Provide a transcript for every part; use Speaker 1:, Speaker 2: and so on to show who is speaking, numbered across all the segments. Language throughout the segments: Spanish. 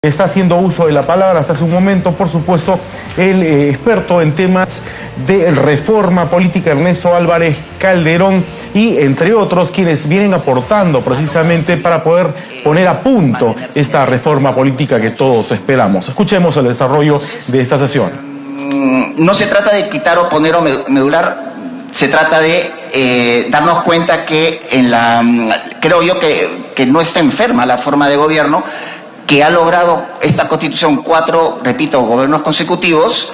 Speaker 1: Está haciendo uso de la palabra hasta hace un momento, por supuesto, el experto en temas de reforma política, Ernesto Álvarez Calderón, y entre otros quienes vienen aportando precisamente para poder poner a punto esta reforma política que todos esperamos. Escuchemos el desarrollo de esta sesión.
Speaker 2: No se trata de quitar o poner o medular, se trata de darnos cuenta que creo yo que no está enferma la forma de gobierno, que ha logrado esta Constitución 4, repito, gobiernos consecutivos.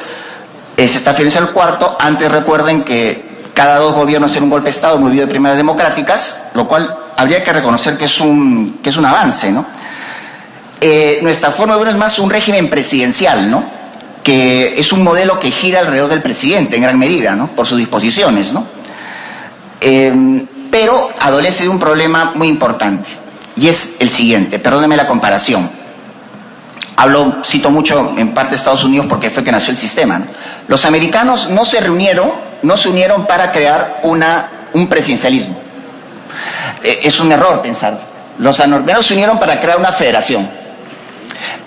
Speaker 2: Se está finalizando el cuarto. Antes recuerden que cada 2 gobiernos en un golpe de Estado movido de primarias democráticas, lo cual habría que reconocer que es un avance, ¿no? Nuestra forma de gobierno es más un régimen presidencial, ¿no? Que es un modelo que gira alrededor del presidente en gran medida, ¿no? Por sus disposiciones, ¿no? Pero adolece de un problema muy importante, y es el siguiente, perdónenme la comparación. Cito mucho en parte de Estados Unidos porque fue que nació el sistema, ¿no? Los americanos no se unieron para crear un presidencialismo. Es un error pensar. Los americanos se unieron para crear una federación.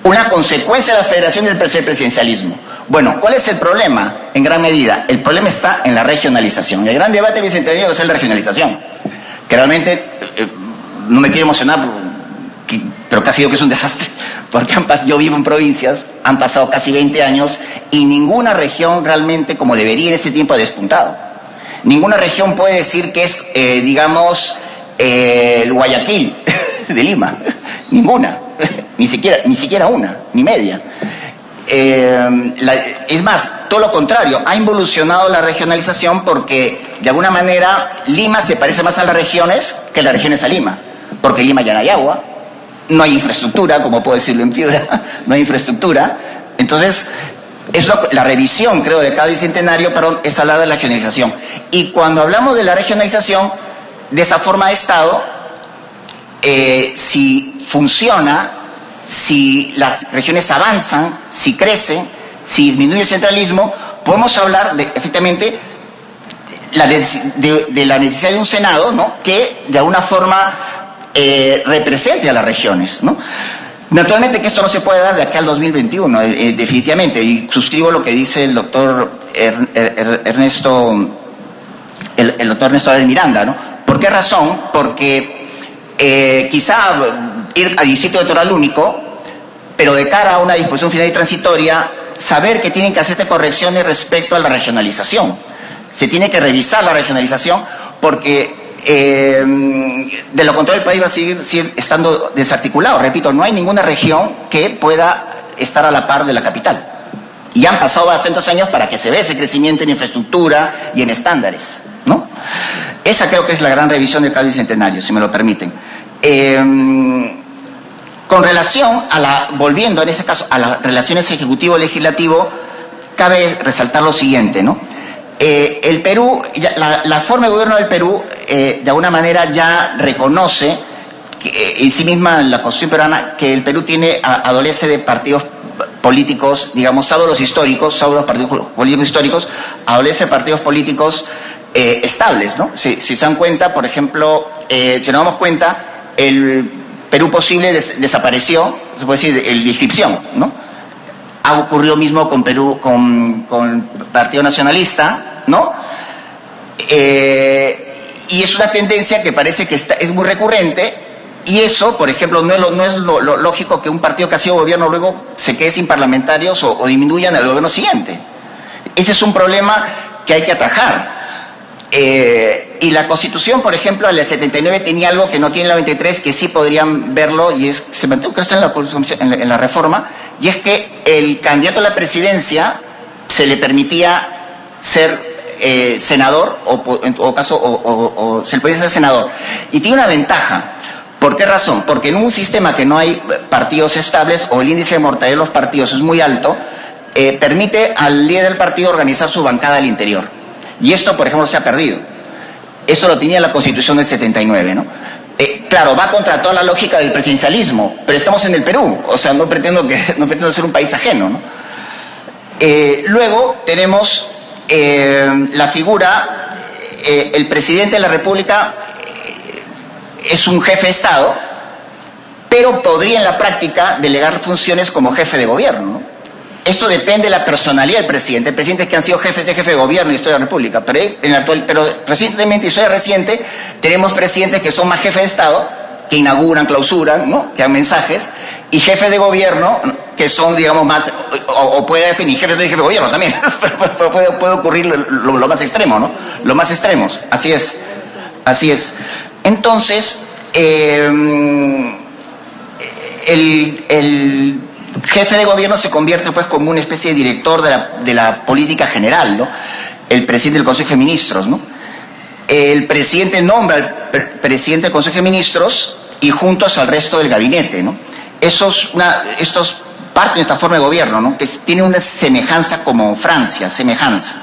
Speaker 2: Una consecuencia de la federación del presidencialismo. Bueno, ¿cuál es el problema? En gran medida, el problema está en la regionalización. El gran debate bicentenario es la regionalización, que realmente no me quiero emocionar, pero casi digo que es un desastre, porque yo vivo en provincias, han pasado casi 20 años y ninguna región realmente, como debería en este tiempo, ha despuntado. Ninguna región puede decir que es, el Guayaquil de Lima. Ninguna, ni siquiera una, ni media. Es más, todo lo contrario, ha involucionado la regionalización porque, de alguna manera, Lima se parece más a las regiones que las regiones a Lima. Porque en Lima ya no hay agua, no hay infraestructura, como puedo decirlo en Piura, no hay infraestructura. Entonces, la revisión, creo, de cada bicentenario, es hablar de la regionalización. Y cuando hablamos de la regionalización, de esa forma de Estado, si funciona, si las regiones avanzan, si crecen, si disminuye el centralismo, podemos hablar efectivamente, de la necesidad de un Senado, ¿no?, que de alguna forma represente a las regiones, ¿no? Naturalmente que esto no se puede dar de acá al 2021, definitivamente, y suscribo lo que dice el doctor Ernesto Álvarez Miranda, ¿no? ¿Por qué razón? Porque quizá ir al distrito electoral único, pero de cara a una disposición final y transitoria, saber que tienen que hacerse correcciones respecto a la regionalización. Se tiene que revisar la regionalización porque de lo contrario el país va a seguir estando desarticulado. Repito, no hay ninguna región que pueda estar a la par de la capital. Y han pasado bastantes años para que se vea ese crecimiento en infraestructura y en estándares, ¿no? Esa creo que es la gran revisión del cada bicentenario, si me lo permiten. Con relación volviendo en ese caso a las relaciones ejecutivo-legislativo, cabe resaltar lo siguiente, ¿no? El Perú, la forma de gobierno del Perú, de alguna manera ya reconoce en sí misma, la Constitución peruana, que el Perú adolece de partidos políticos, digamos, salvo los partidos políticos históricos, adolece de partidos políticos estables, ¿no? Si se dan cuenta, por ejemplo, si nos damos cuenta, el Perú posible desapareció, se puede decir, de inscripción, ¿no? Ha ocurrido mismo con Perú, con Partido Nacionalista, ¿no? Y es una tendencia que parece que es muy recurrente, y eso, por ejemplo, no es lo lógico que un partido que ha sido gobierno luego se quede sin parlamentarios o disminuyan el gobierno siguiente. Ese es un problema que hay que atajar. Y la Constitución, por ejemplo, en el 79 tenía algo que no tiene el 93, que sí podrían verlo, y se mantuvo que está en la reforma, y es que el candidato a la presidencia se le permitía ser senador, o en todo caso, o se le podía ser senador. Y tiene una ventaja. ¿Por qué razón? Porque en un sistema que no hay partidos estables, o el índice de mortalidad de los partidos es muy alto, permite al líder del partido organizar su bancada al interior. Y esto, por ejemplo, se ha perdido. Esto lo tenía la Constitución del 79, ¿no? Claro, va contra toda la lógica del presidencialismo, pero estamos en el Perú, o sea, no pretendo ser un país ajeno, ¿no? Luego tenemos la figura, el presidente de la República es un jefe de Estado, pero podría en la práctica delegar funciones como jefe de gobierno, ¿no? Esto depende de la personalidad del presidente. Hay presidentes que han sido jefes de gobierno en la historia de la República, pero recientemente, historia reciente, tenemos presidentes que son más jefes de Estado, que inauguran, clausuran, ¿no?, que dan mensajes, y jefes de gobierno que son, digamos, más, o puede ser ni jefes de gobierno también, pero puede ocurrir lo más extremo, ¿no? Los más extremos, así es. Entonces, el jefe de gobierno se convierte pues como una especie de director de la política general, ¿no? El presidente del Consejo de Ministros, ¿no? El presidente nombra al presidente del Consejo de Ministros y juntos al resto del gabinete, ¿no? Estos parten de esta forma de gobierno, ¿no?, que tiene una semejanza como Francia, semejanza.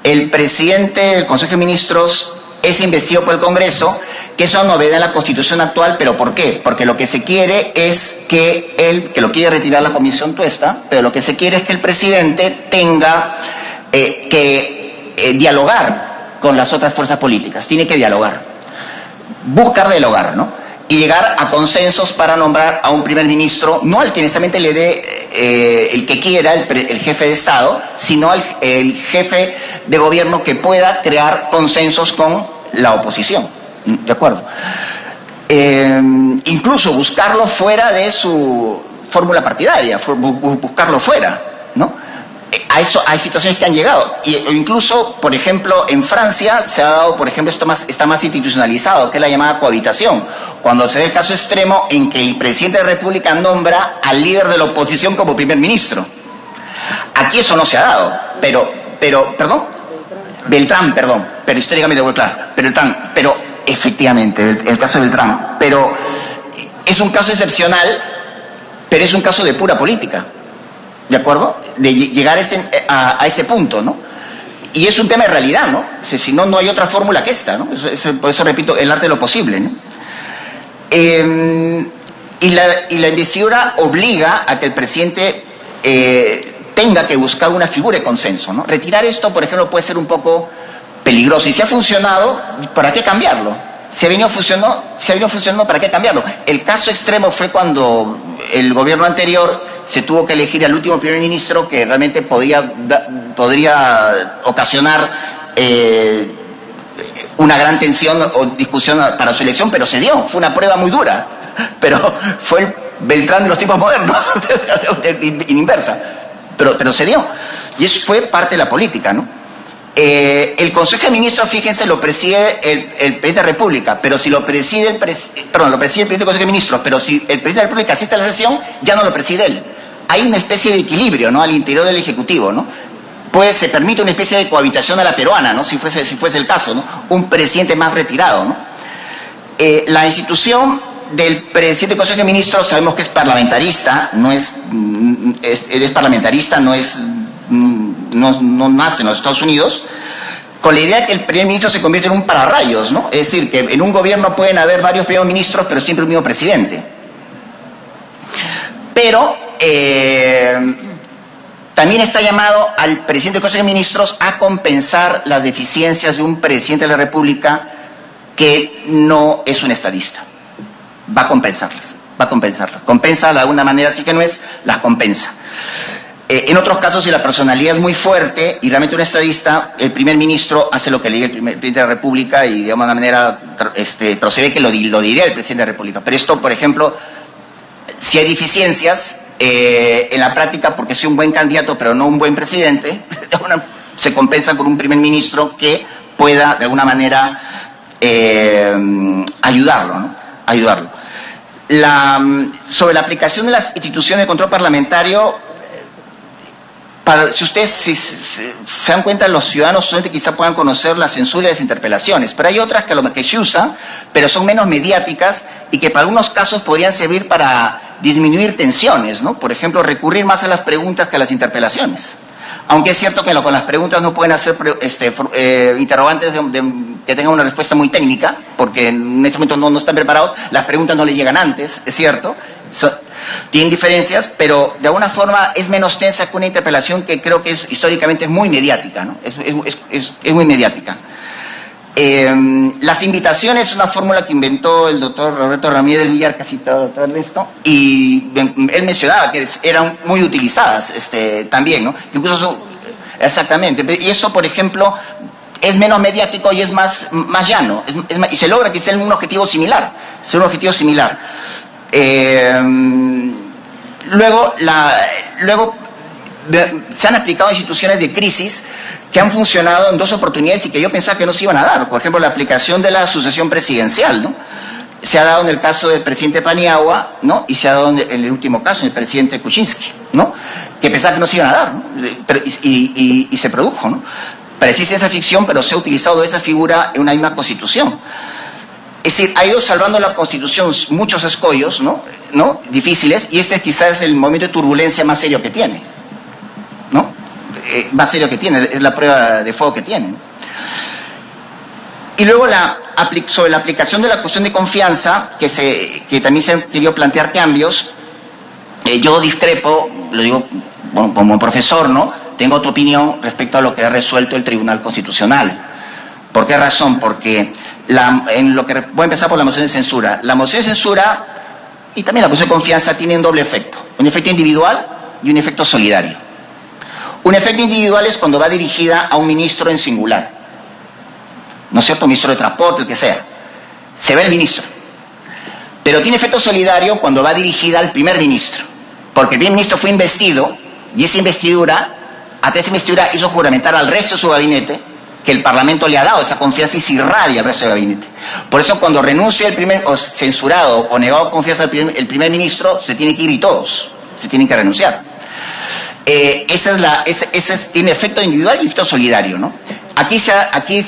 Speaker 2: El presidente del Consejo de Ministros es investido por el Congreso, que es una novedad en la Constitución actual, pero ¿por qué? Porque lo que se quiere es que lo quiere retirar la Comisión Tuesta, pero lo que se quiere es que el presidente tenga que dialogar con las otras fuerzas políticas, tiene que dialogar, buscar dialogar, ¿no?, y llegar a consensos para nombrar a un primer ministro, no al que necesariamente le dé el que quiera, el jefe de Estado, sino el jefe de gobierno que pueda crear consensos con la oposición, ¿de acuerdo? Incluso buscarlo fuera de su fórmula partidaria, buscarlo fuera, ¿no? Hay situaciones que han llegado, o incluso, por ejemplo, en Francia se ha dado, por ejemplo, está más institucionalizado, que es la llamada cohabitación, cuando se da el caso extremo en que el presidente de la República nombra al líder de la oposición como primer ministro. Aquí eso no se ha dado, Beltrán, pero históricamente fue claro, pero efectivamente, el caso de Beltrán, pero es un caso excepcional, pero es un caso de pura política, ¿de acuerdo? De llegar a ese punto, ¿no? Y es un tema de realidad, ¿no? O sea, si no, no hay otra fórmula que esta, ¿no? Por eso repito, el arte de lo posible, ¿no? Y la investidura obliga a que el presidente tenga que buscar una figura de consenso, ¿no? Retirar esto, por ejemplo, puede ser un poco peligroso. Y si ha funcionado, ¿para qué cambiarlo? Si ha venido funcionando, ¿para qué cambiarlo? El caso extremo fue cuando el gobierno anterior se tuvo que elegir al último primer ministro que realmente podría ocasionar una gran tensión o discusión para su elección, pero se dio. Fue una prueba muy dura, pero fue el Beltrán de los tiempos modernos, inversa, pero se dio. Y eso fue parte de la política, ¿no? El Consejo de Ministros, fíjense, lo preside el presidente de la República, pero si lo preside lo preside el presidente del Consejo de Ministros, pero si el presidente de la República asiste a la sesión, ya no lo preside él. Hay una especie de equilibrio, ¿no?, al interior del Ejecutivo, ¿no? Pues se permite una especie de cohabitación a la peruana, ¿no?, si fuese el caso, ¿no?, un presidente más retirado, ¿no? La institución del presidente del Consejo de Ministros sabemos que es parlamentarista, no nace en los Estados Unidos, con la idea que el primer ministro se convierte en un pararrayos, ¿no? Es decir, que en un gobierno pueden haber varios primeros ministros, pero siempre un mismo presidente. Pero también está llamado al presidente del Consejo de Ministros a compensar las deficiencias de un presidente de la República que no es un estadista. Va a compensarlas. Compensa de alguna manera, sí que no es, las compensa. En otros casos, si la personalidad es muy fuerte y realmente un estadista, el primer ministro hace lo que le diga el presidente de la República y de alguna manera procede que lo diría el presidente de la República. Pero esto, por ejemplo, si hay deficiencias en la práctica, porque soy un buen candidato pero no un buen presidente, se compensa con un primer ministro que pueda de alguna manera ayudarlo, ¿no? Sobre la aplicación de las instituciones de control parlamentario, si ustedes se dan cuenta, los ciudadanos solamente quizá puedan conocer la censura y las interpelaciones, pero hay otras que se usan, pero son menos mediáticas y que para algunos casos podrían servir para disminuir tensiones, ¿no? Por ejemplo, recurrir más a las preguntas que a las interpelaciones. Aunque es cierto que con las preguntas no pueden hacer interrogantes que tengan una respuesta muy técnica, porque en este momento no están preparados, las preguntas no les llegan antes, es cierto, tienen diferencias, pero de alguna forma es menos tensa que una interpelación que creo que históricamente es muy mediática, ¿no? Es muy mediática. Las invitaciones, una fórmula que inventó el doctor Roberto Ramírez del Villar, casi todo esto, y él mencionaba que eran muy utilizadas también, ¿no? Incluso son, exactamente, y eso, por ejemplo, es menos mediático y es más llano, y se logra que sea un objetivo similar, Luego se han aplicado instituciones de crisis que han funcionado en dos oportunidades y que yo pensaba que no se iban a dar. Por ejemplo, la aplicación de la sucesión presidencial, ¿no? Se ha dado en el caso del presidente Paniagua, ¿no? Y se ha dado en el último caso, en el presidente Kuczynski, ¿no? Que pensaba que no se iban a dar, ¿no? Y se produjo, ¿no? Parecía ciencia ficción, pero se ha utilizado esa figura en una misma constitución. Es decir, ha ido salvando la Constitución muchos escollos, ¿no? Difíciles, y este quizás es el momento de turbulencia más serio que tiene, ¿no? Más serio que tiene, es la prueba de fuego que tiene. Y luego sobre la aplicación de la cuestión de confianza, que también se han querido plantear cambios, yo discrepo, lo digo como profesor, ¿no? Tengo otra opinión respecto a lo que ha resuelto el Tribunal Constitucional. ¿Por qué razón? Porque voy a empezar por la moción de censura. La moción de censura y también la cuestión de confianza tienen doble efecto. Un efecto individual y un efecto solidario. Un efecto individual es cuando va dirigida a un ministro en singular, ¿no es cierto? Ministro de Transporte, el que sea. Se ve el ministro. Pero tiene efecto solidario cuando va dirigida al primer ministro. Porque el primer ministro fue investido y esa investidura hizo juramentar al resto de su gabinete que el Parlamento le ha dado esa confianza y se irradia al resto del gabinete. Por eso cuando renuncia o censurado o negado confianza el primer ministro, se tiene que ir y todos se tienen que renunciar. Tiene efecto individual y efecto solidario, ¿no? Aquí se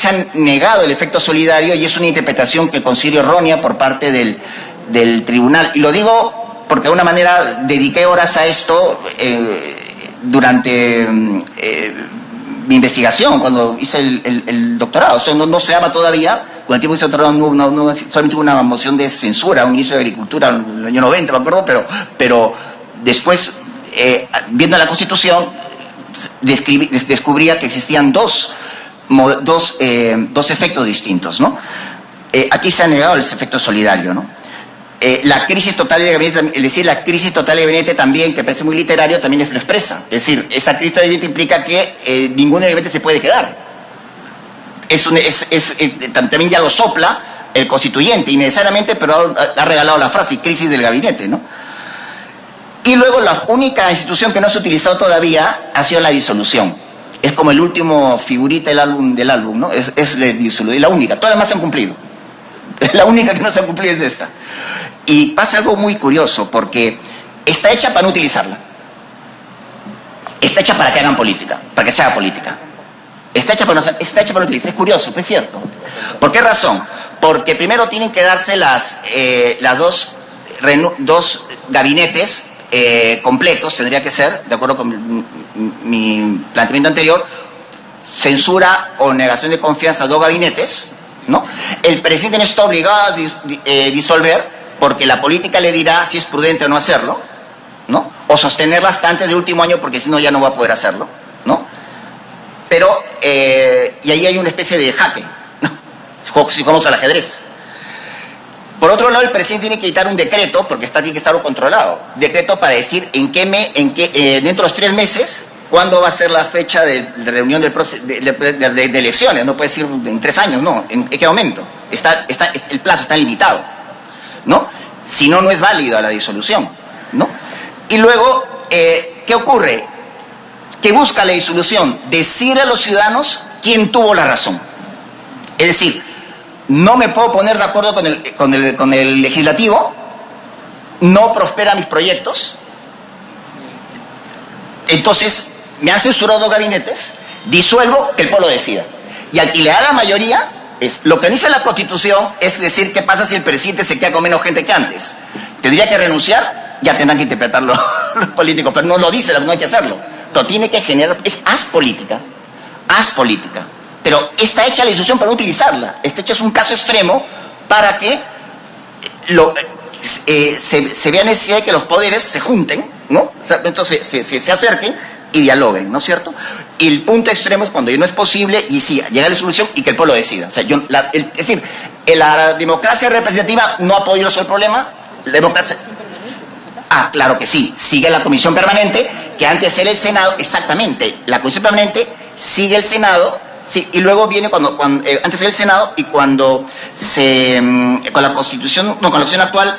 Speaker 2: han negado el efecto solidario y es una interpretación que considero errónea por parte del tribunal. Y lo digo porque de alguna manera dediqué horas a esto durante mi investigación, cuando hice el doctorado. O sea, no se llama todavía, con el tiempo hice el doctorado, solamente hubo una moción de censura, un ministro de Agricultura en el año 90, me acuerdo, pero después, viendo la Constitución, descubría que existían dos efectos distintos, ¿no? Aquí se ha negado el efecto solidario, ¿no? La crisis total de gabinete, es decir, la crisis total de gabinete también, que parece muy literario, también lo expresa. Es decir, esa crisis total de gabinete implica que ningún gabinete se puede quedar. También ya lo sopla el constituyente, innecesariamente, pero ha regalado la frase, crisis del gabinete, ¿no? Y luego la única institución que no se ha utilizado todavía ha sido la disolución. Es como el último figurita del álbum, ¿no? Es la disolución, la única, todas las demás se han cumplido. La única que no se ha cumplido es esta. Y pasa algo muy curioso, porque está hecha para no utilizarla. Está hecha para que hagan política, para que se haga política. Está hecha para no utilizar. Es curioso, pero es cierto. ¿Por qué razón? Porque primero tienen que darse las dos gabinetes completos, tendría que ser, de acuerdo con mi planteamiento anterior, censura o negación de confianza a dos gabinetes, ¿no? El presidente no está obligado a disolver, porque la política le dirá si es prudente o no hacerlo, ¿no? O sostenerla hasta antes del último año, porque si no ya no va a poder hacerlo, ¿no? Pero, y ahí hay una especie de jaque, ¿no? Si jugamos al ajedrez. Por otro lado, el presidente tiene que dictar un decreto, porque tiene que estarlo controlado. Decreto para decir dentro de los 3 meses, cuándo va a ser la fecha de reunión de elecciones. No puede decir en 3 años, no. ¿En qué momento? El plazo está limitado, ¿no? Si no, no es válida la disolución, ¿no? Y luego, ¿qué ocurre? ¿Qué busca la disolución? Decir a los ciudadanos quién tuvo la razón. Es decir, no me puedo poner de acuerdo con el legislativo, no prosperan mis proyectos, entonces me han censurado 2 gabinetes, disuelvo, que el pueblo decida. Y al que le da la mayoría, lo que dice la Constitución es decir, ¿qué pasa si el presidente se queda con menos gente que antes? ¿Tendría que renunciar? Ya tendrán que interpretarlo los políticos, pero no lo dice, no hay que hacerlo. Pero tiene que generar, haz política. Pero está hecha la disolución para no utilizarla. Está hecha es un caso extremo para que se vea necesidad de que los poderes se junten, ¿no? Entonces se acerquen y dialoguen, ¿no es cierto? Y el punto extremo es cuando no es posible y sí, llega la solución y que el pueblo decida. O sea, es decir, la democracia representativa no ha podido resolver el problema. La democracia... Ah, claro que sí. Sigue la comisión permanente, que antes era el Senado, exactamente. La comisión permanente sigue el Senado, sí, y luego viene antes era el Senado y cuando con la constitución actual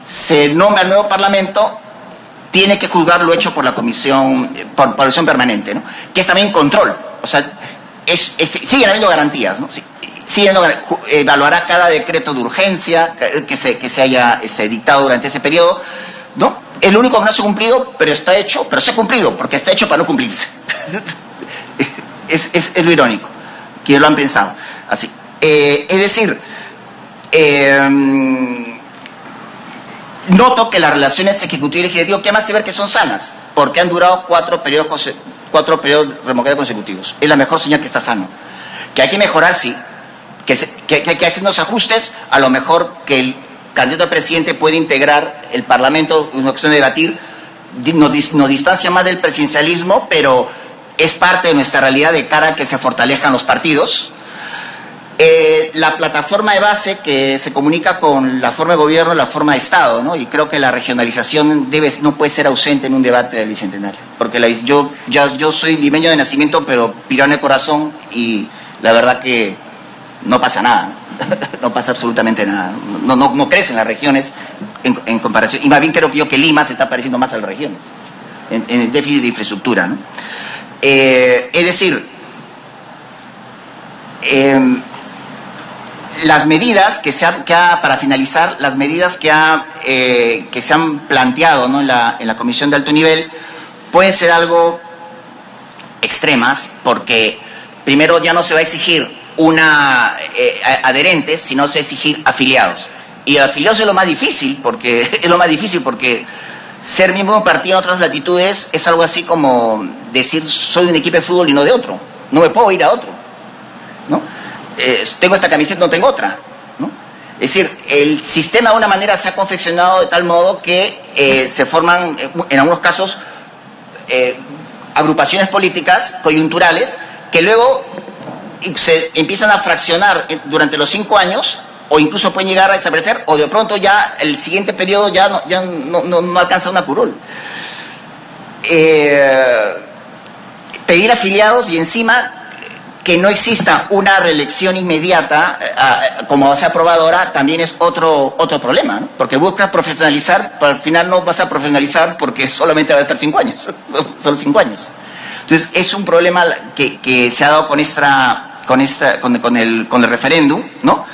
Speaker 2: se nombra el nuevo Parlamento, tiene que juzgar lo hecho por la comisión, por la comisión permanente, ¿no? Que es también control. O sea, siguen habiendo garantías, ¿no? Sí, evaluará cada decreto de urgencia que se haya dictado durante ese periodo, ¿no? Es lo único que no se ha cumplido, pero está hecho, pero se ha cumplido, porque está hecho para no cumplirse. Es lo irónico, que lo han pensado así. Es decir, noto que las relaciones ejecutivo y legislativo, que más que ver que son sanas, porque han durado 4 periodos democráticos consecutivos. Es la mejor señal que está sano. Que hay que mejorar, sí. Que hay que hacer unos ajustes, a lo mejor que el candidato a presidente puede integrar el Parlamento, una cuestión de debatir, nos distancia más del presidencialismo, pero es parte de nuestra realidad de cara a que se fortalezcan los partidos. La plataforma de base que se comunica con la forma de gobierno, la forma de Estado, ¿no? Y creo que la regionalización no puede ser ausente en un debate del Bicentenario, porque yo soy limeño de nacimiento, pero pirano de corazón, y la verdad que no pasa nada, no pasa absolutamente nada, no crecen las regiones en comparación, y más bien creo yo que Lima se está pareciendo más a las regiones, en el déficit de infraestructura, ¿no? Es decir, las medidas para finalizar, las medidas que se han planteado, ¿no? en la comisión de alto nivel pueden ser algo extremas, porque primero ya no se va a exigir adherentes, sino se va a exigir afiliados. Y afiliados es lo más difícil, porque ser miembro de un partido en otras latitudes es algo así como decir soy de un equipo de fútbol y no de otro. No me puedo ir a otro, ¿no? Tengo esta camiseta, no tengo otra, ¿no? Es decir, el sistema de una manera se ha confeccionado de tal modo que se forman, en algunos casos, agrupaciones políticas coyunturales que luego se empiezan a fraccionar durante los 5 años, o incluso pueden llegar a desaparecer, o de pronto ya el siguiente periodo ya no alcanza una curul. Pedir afiliados y encima que no exista una reelección inmediata, como se ha aprobado ahora, también es otro problema, ¿no? Porque buscas profesionalizar, pero al final no vas a profesionalizar porque solamente va a estar 5 años, solo 5 años. Entonces es un problema que se ha dado con el referéndum, ¿no?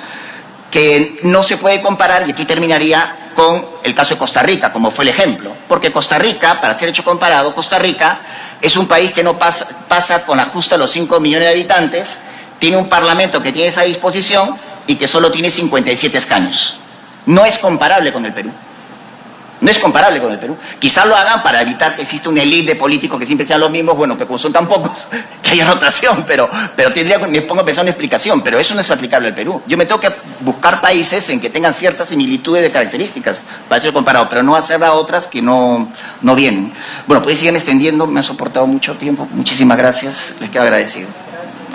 Speaker 2: Que no se puede comparar, y aquí terminaría, con el caso de Costa Rica, como fue el ejemplo. Porque Costa Rica, para ser hecho comparado, Costa Rica es un país que no pasa con la justa los 5 millones de habitantes, tiene un parlamento que tiene esa disposición y que solo tiene 57 escaños. No es comparable con el Perú. No es comparable con el Perú. Quizás lo hagan para evitar que exista una élite de políticos que siempre sean los mismos, bueno, pero como son tan pocos, que haya rotación, pero me pongo a pensar una explicación, pero eso no es aplicable al Perú. Yo me tengo que buscar países en que tengan ciertas similitudes de características para ser comparado, pero no hacer a otras que no vienen. Bueno, pues siguen extendiendo, me han soportado mucho tiempo, muchísimas gracias, les quedo agradecido.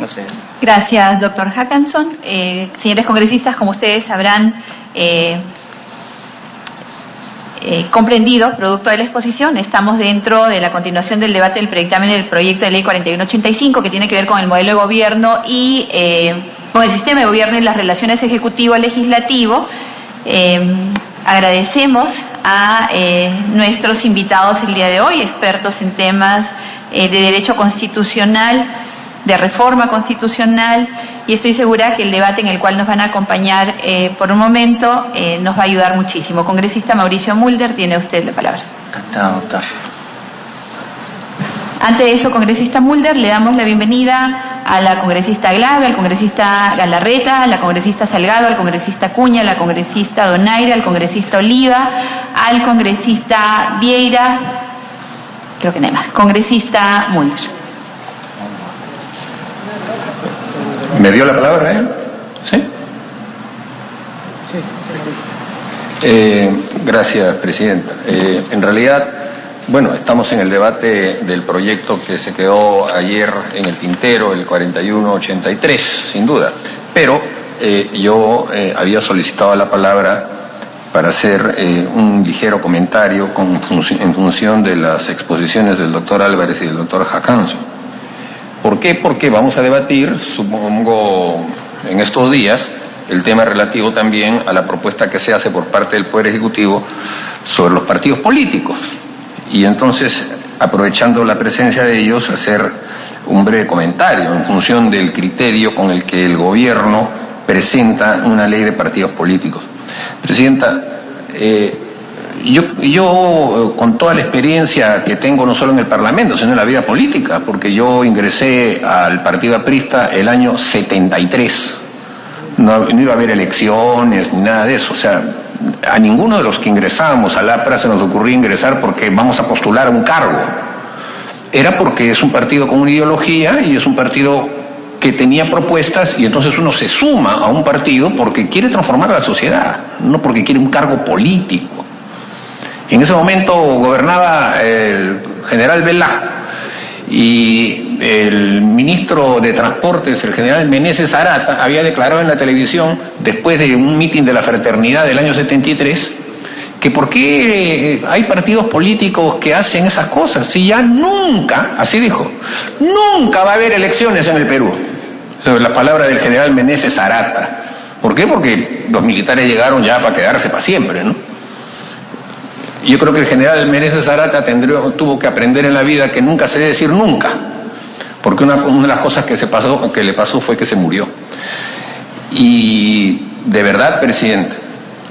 Speaker 2: A ustedes.
Speaker 3: Gracias, doctor Hackanson. Señores congresistas, como ustedes sabrán, comprendido, producto de la exposición, estamos dentro de la continuación del debate del predictamen del proyecto de ley 4185, que tiene que ver con el modelo de gobierno y con el sistema de gobierno y las relaciones ejecutivo-legislativo. Agradecemos a nuestros invitados el día de hoy, expertos en temas de derecho constitucional, de reforma constitucional, y estoy segura que el debate en el cual nos van a acompañar por un momento nos va a ayudar muchísimo. Congresista Mauricio Mulder, tiene usted la palabra.
Speaker 2: Encantado, doctor.
Speaker 3: Antes de eso, congresista Mulder, le damos la bienvenida a la congresista Glave, al congresista Galarreta, a la congresista Salgado, al congresista Cuña, a la congresista Donaire, al congresista Oliva, al congresista Vieira, creo que nada más, congresista Mulder.
Speaker 4: ¿Me dio la palabra, ¿Sí? Sí. Gracias, presidenta. En realidad, Bueno, estamos en el debate del proyecto que se quedó ayer en el tintero, el 4183, sin duda. Pero yo había solicitado la palabra para hacer un ligero comentario en función de las exposiciones del doctor Álvarez y del doctor Jacanzo. ¿Por qué? Porque vamos a debatir, supongo, en estos días, el tema relativo también a la propuesta que se hace por parte del Poder Ejecutivo sobre los partidos políticos. Y entonces, aprovechando la presencia de ellos, hacer un breve comentario en función del criterio con el que el gobierno presenta una ley de partidos políticos. Presidenta, yo con toda la experiencia que tengo no solo en el Parlamento, sino en la vida política, porque yo ingresé al Partido Aprista el año 73, no iba a haber elecciones ni nada de eso, o sea, a ninguno de los que ingresábamos al APRA se nos ocurría ingresar porque vamos a postular a un cargo. Era porque es un partido con una ideología y es un partido que tenía propuestas, y entonces uno se suma a un partido porque quiere transformar la sociedad, no porque quiere un cargo político. En ese momento gobernaba el general Velasco y el ministro de Transportes, el general Meneses Arata, había declarado en la televisión, después de un mitin de la Fraternidad del año 73, que por qué hay partidos políticos que hacen esas cosas, si ya nunca, así dijo, nunca va a haber elecciones en el Perú. La palabra del general Meneses Arata. ¿Por qué? Porque los militares llegaron ya para quedarse para siempre, ¿no? Yo creo que el general Meneses Arata tuvo que aprender en la vida que nunca se debe decir nunca, porque una de las cosas que le pasó fue que se murió. Y de verdad, presidente,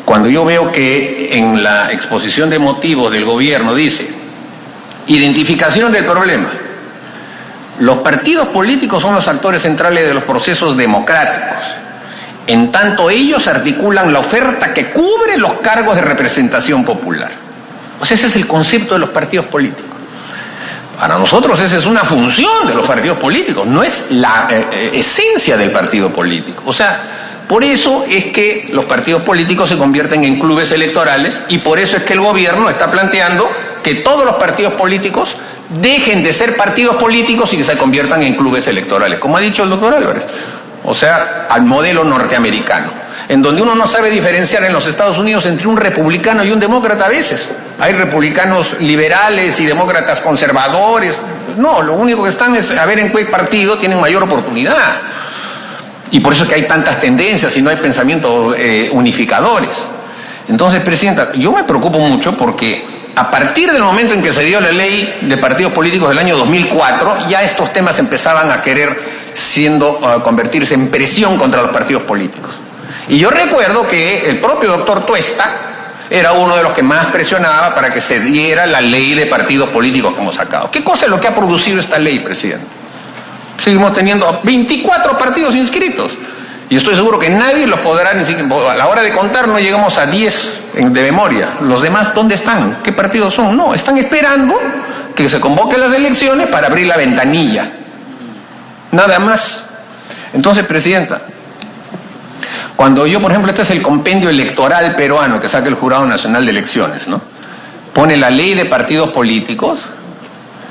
Speaker 4: cuando yo veo que en la exposición de motivos del gobierno dice identificación del problema, los partidos políticos son los actores centrales de los procesos democráticos, en tanto ellos articulan la oferta que cubre los cargos de representación popular. O sea, ese es el concepto de los partidos políticos. Para nosotros esa es una función de los partidos políticos, no es la esencia del partido político. O sea, por eso es que los partidos políticos se convierten en clubes electorales, y por eso es que el gobierno está planteando que todos los partidos políticos dejen de ser partidos políticos y que se conviertan en clubes electorales, como ha dicho el doctor Álvarez. O sea, al modelo norteamericano, en donde uno no sabe diferenciar en los Estados Unidos entre un republicano y un demócrata a veces. Hay republicanos liberales y demócratas conservadores. No, lo único que están es a ver en qué partido tienen mayor oportunidad. Y por eso es que hay tantas tendencias y no hay pensamientos unificadores. Entonces, presidenta, yo me preocupo mucho porque a partir del momento en que se dio la ley de partidos políticos del año 2004, ya estos temas empezaban a querer convertirse en presión contra los partidos políticos. Y yo recuerdo que el propio doctor Tuesta era uno de los que más presionaba para que se diera la ley de partidos políticos que hemos sacado. ¿Qué cosa es lo que ha producido esta ley, presidente? Seguimos teniendo 24 partidos inscritos. Y estoy seguro que nadie los podrá, ni siquiera a la hora de contar no llegamos a 10 de memoria. Los demás, ¿dónde están? ¿Qué partidos son? No, están esperando que se convoquen las elecciones para abrir la ventanilla. Nada más. Entonces, presidenta, cuando yo, por ejemplo, este es el compendio electoral peruano que saca el Jurado Nacional de Elecciones, ¿no? Pone la ley de partidos políticos,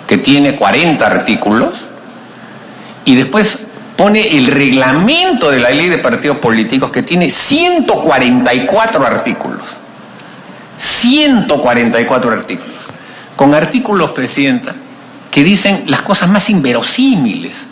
Speaker 4: que tiene 40 artículos, y después pone el reglamento de la ley de partidos políticos, que tiene 144 artículos. 144 artículos. Con artículos, presidenta, que dicen las cosas más inverosímiles.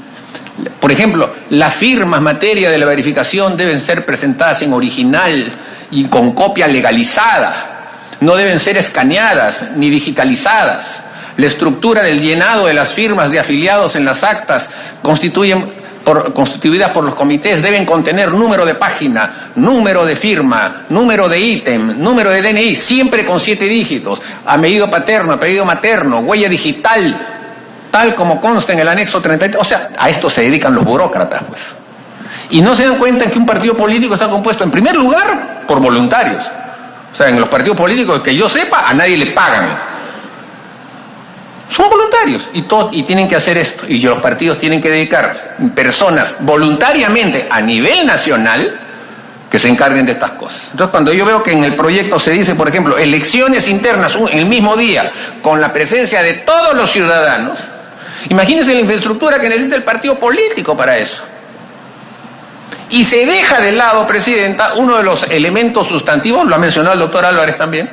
Speaker 4: Por ejemplo, las firmas materia de la verificación deben ser presentadas en original y con copia legalizada. No deben ser escaneadas ni digitalizadas. La estructura del llenado de las firmas de afiliados en las actas constituidas por los comités deben contener número de página, número de firma, número de ítem, número de DNI, siempre con 7 dígitos, apellido paterno, apellido materno, huella digital, tal como consta en el anexo 33. O sea, a esto se dedican los burócratas, pues. Y no se dan cuenta que un partido político está compuesto, en primer lugar, por voluntarios. O sea, en los partidos políticos, que yo sepa, a nadie le pagan. Son voluntarios y tienen que hacer esto. Y los partidos tienen que dedicar personas voluntariamente a nivel nacional que se encarguen de estas cosas. Entonces, cuando yo veo que en el proyecto se dice, por ejemplo, elecciones internas el mismo día, con la presencia de todos los ciudadanos, imagínense la infraestructura que necesita el partido político para eso. Y se deja de lado, Presidenta, uno de los elementos sustantivos, lo ha mencionado el doctor Álvarez también,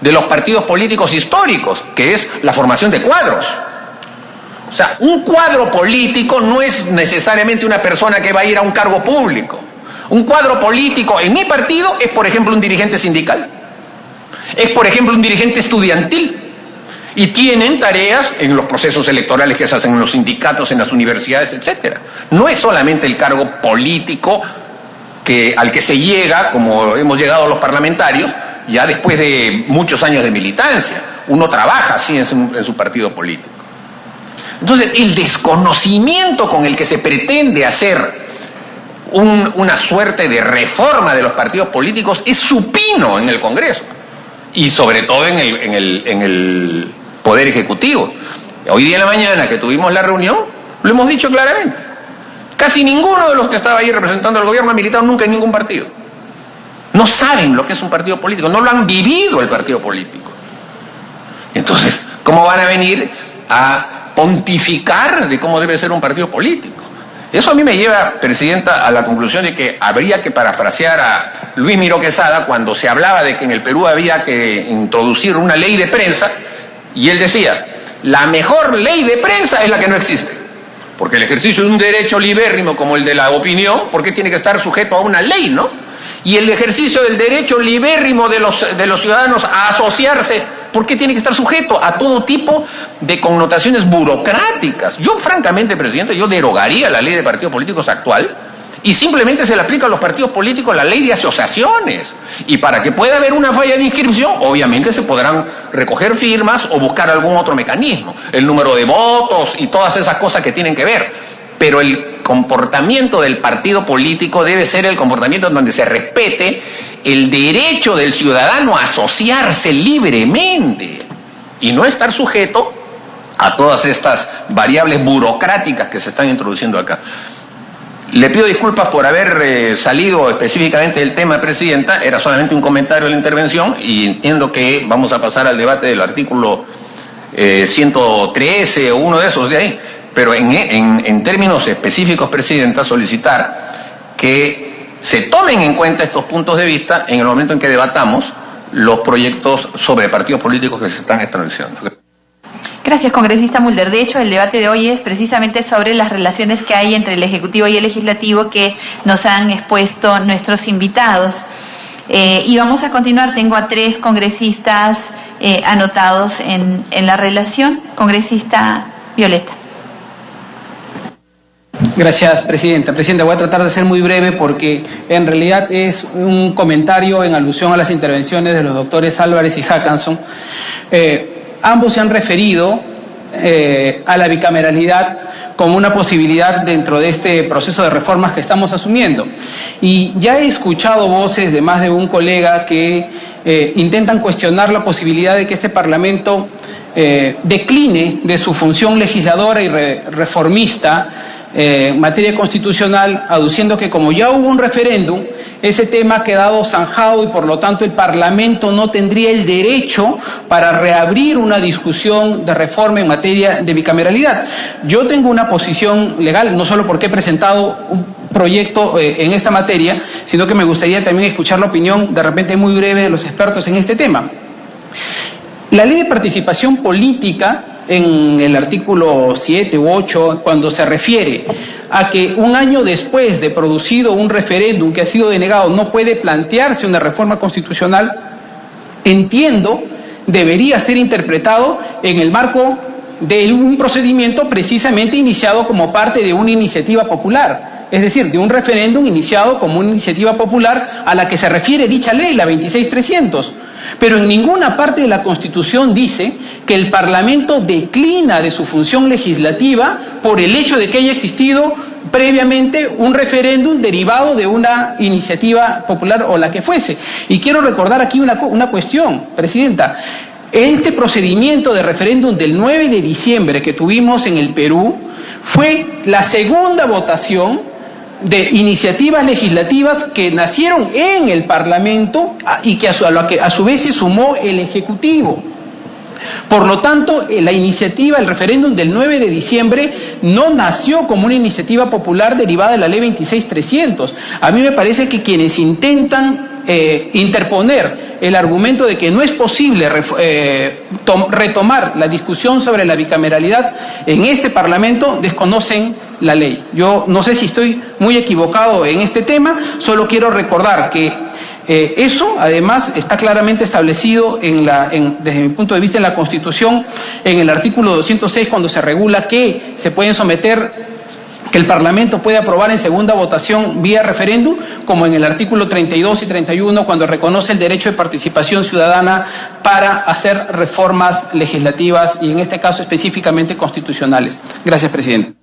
Speaker 4: de los partidos políticos históricos, que es la formación de cuadros. O sea, un cuadro político no es necesariamente una persona que va a ir a un cargo público. Un cuadro político en mi partido es, por ejemplo, un dirigente sindical. Es, por ejemplo, un dirigente estudiantil. Y tienen tareas en los procesos electorales que se hacen en los sindicatos, en las universidades, etcétera. No es solamente el cargo político al que se llega, como hemos llegado los parlamentarios, ya después de muchos años de militancia. Uno trabaja así en su partido político. Entonces, el desconocimiento con el que se pretende hacer una suerte de reforma de los partidos políticos es supino en el Congreso y sobre todo en el Poder Ejecutivo. Hoy día en la mañana que tuvimos la reunión, lo hemos dicho claramente. Casi ninguno de los que estaba ahí representando al gobierno ha militado nunca en ningún partido. No saben lo que es un partido político, no lo han vivido el partido político. Entonces, ¿cómo van a venir a pontificar de cómo debe ser un partido político? Eso a mí me lleva, Presidenta, a la conclusión de que habría que parafrasear a Luis Miró Quesada cuando se hablaba de que en el Perú había que introducir una ley de prensa, y él decía, la mejor ley de prensa es la que no existe, porque el ejercicio de un derecho libérrimo como el de la opinión, ¿por qué tiene que estar sujeto a una ley, no? Y el ejercicio del derecho libérrimo de los ciudadanos a asociarse, ¿por qué tiene que estar sujeto a todo tipo de connotaciones burocráticas? Yo, francamente, Presidente, yo derogaría la ley de partidos políticos actual y simplemente se le aplica a los partidos políticos la ley de asociaciones. Y para que pueda haber una falla de inscripción, obviamente se podrán recoger firmas o buscar algún otro mecanismo, el número de votos y todas esas cosas que tienen que ver. Pero el comportamiento del partido político debe ser el comportamiento en donde se respete el derecho del ciudadano a asociarse libremente y no estar sujeto a todas estas variables burocráticas que se están introduciendo acá. Le pido disculpas por haber salido específicamente del tema, Presidenta, era solamente un comentario de la intervención y entiendo que vamos a pasar al debate del artículo 113 o uno de esos de ahí, pero en términos específicos, Presidenta, solicitar que se tomen en cuenta estos puntos de vista en el momento en que debatamos los proyectos sobre partidos políticos que se están estableciendo.
Speaker 3: Gracias, congresista Mulder. De hecho, el debate de hoy es precisamente sobre las relaciones que hay entre el Ejecutivo y el Legislativo que nos han expuesto nuestros invitados. Y vamos a continuar. Tengo a 3 congresistas anotados en la relación. Congresista Violeta.
Speaker 5: Gracias, Presidenta. Presidenta, voy a tratar de ser muy breve porque en realidad es un comentario en alusión a las intervenciones de los doctores Álvarez y Hackanson. Ambos se han referido a la bicameralidad como una posibilidad dentro de este proceso de reformas que estamos asumiendo. Y ya he escuchado voces de más de un colega que intentan cuestionar la posibilidad de que este Parlamento decline de su función legisladora y reformista en materia constitucional, aduciendo que como ya hubo un referéndum, ese tema ha quedado zanjado y por lo tanto el Parlamento no tendría el derecho para reabrir una discusión de reforma en materia de bicameralidad. Yo tengo una posición legal, no solo porque he presentado un proyecto en esta materia, sino que me gustaría también escuchar la opinión de repente muy breve de los expertos en este tema. La ley de participación política, en el artículo 7 u 8, cuando se refiere a que un año después de producido un referéndum que ha sido denegado no puede plantearse una reforma constitucional, entiendo, debería ser interpretado en el marco de un procedimiento precisamente iniciado como parte de una iniciativa popular, es decir, de un referéndum iniciado como una iniciativa popular a la que se refiere dicha ley, la 26.300. Pero en ninguna parte de la Constitución dice que el Parlamento declina de su función legislativa por el hecho de que haya existido previamente un referéndum derivado de una iniciativa popular o la que fuese. Y quiero recordar aquí una cuestión, Presidenta. Este procedimiento de referéndum del 9 de diciembre que tuvimos en el Perú fue la segunda votación de iniciativas legislativas que nacieron en el Parlamento y que a su vez se sumó el Ejecutivo. Por lo tanto, la iniciativa, el referéndum del 9 de diciembre, no nació como una iniciativa popular derivada de la ley 26.300. A mí me parece que quienes intentan interponer el argumento de que no es posible retomar la discusión sobre la bicameralidad en este Parlamento desconocen la ley. Yo no sé si estoy muy equivocado en este tema, solo quiero recordar que eso, además, está claramente establecido desde mi punto de vista en la Constitución, en el artículo 206, cuando se regula que se pueden someter, que el Parlamento puede aprobar en segunda votación vía referéndum, como en el artículo 32 y 31, cuando reconoce el derecho de participación ciudadana para hacer reformas legislativas y en este caso específicamente constitucionales. Gracias, presidente.